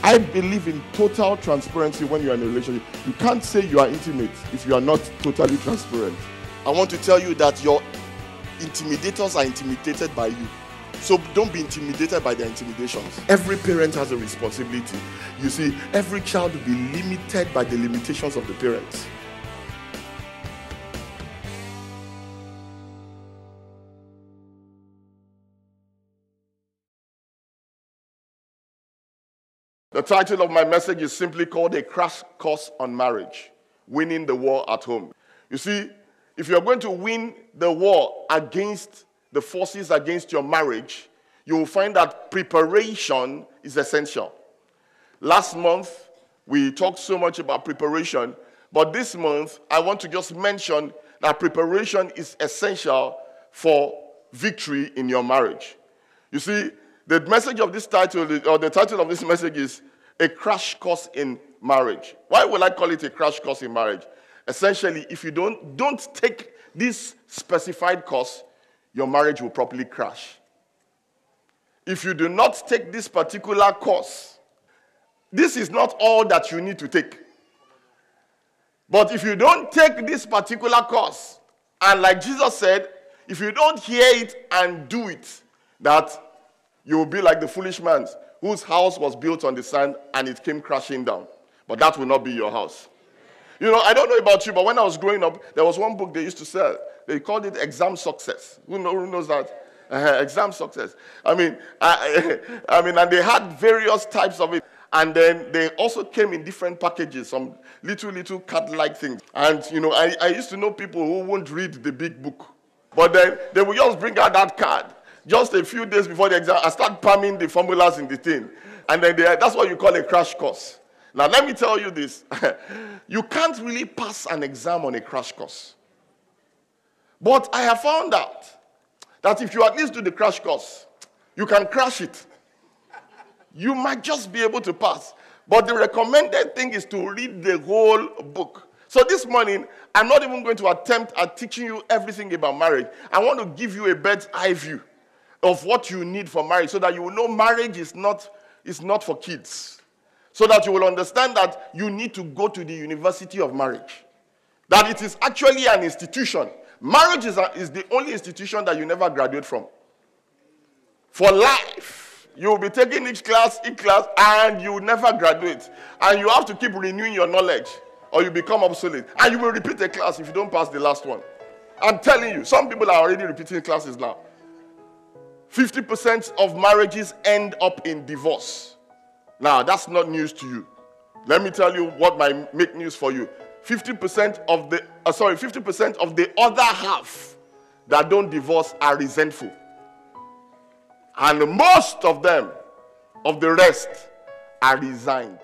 I believe in total transparency when you are in a relationship. You can't say you are intimate if you are not totally transparent. I want to tell you that your intimidators are intimidated by you. So don't be intimidated by their intimidations. Every parent has a responsibility. You see, every child will be limited by the limitations of the parents. The title of my message is simply called A Crash Course on Marriage, Winning the War at Home. You see, if you're going to win the war against the forces against your marriage, you will find that preparation is essential. Last month, we talked so much about preparation, but this month, I want to just mention that preparation is essential for victory in your marriage. You see, the message of this title, or the title of this message is A Crash Course in Marriage. Why would I call it a crash course in marriage? Essentially, if you don't take this specified course, your marriage will probably crash. If you do not take this particular course, this is not all that you need to take. But if you don't take this particular course, and like Jesus said, if you don't hear it and do it, that you will be like the foolish man whose house was built on the sand and it came crashing down. But that will not be your house. You know, I don't know about you, but when I was growing up, there was one book they used to sell. They called it Exam Success. Who knows that? Exam Success. I mean, and they had various types of it. And then they also came in different packages, some little card-like things. And, you know, I used to know people who won't read the big book. But then they would just bring out that card. Just a few days before the exam, I start palming the formulas in the thing. And then that's what you call a crash course. Now, let me tell you this. You can't really pass an exam on a crash course. But I have found out that if you at least do the crash course, you can crash it. You might just be able to pass. But the recommended thing is to read the whole book. So this morning, I'm not even going to attempt at teaching you everything about marriage. I want to give you a bird's eye view of what you need for marriage so that you will know marriage is not for kids. So that you will understand that you need to go to the university of marriage. That it is actually an institution. Marriage is the only institution that you never graduate from. For life, you will be taking each class, and you will never graduate. And you have to keep renewing your knowledge, or you become obsolete. And you will repeat a class if you don't pass the last one. I'm telling you, some people are already repeating classes now. 50% of marriages end up in divorce. Now, that's not news to you. Let me tell you what might make news for you. 50% of the other half that don't divorce are resentful. And most of them, of the rest, are resigned.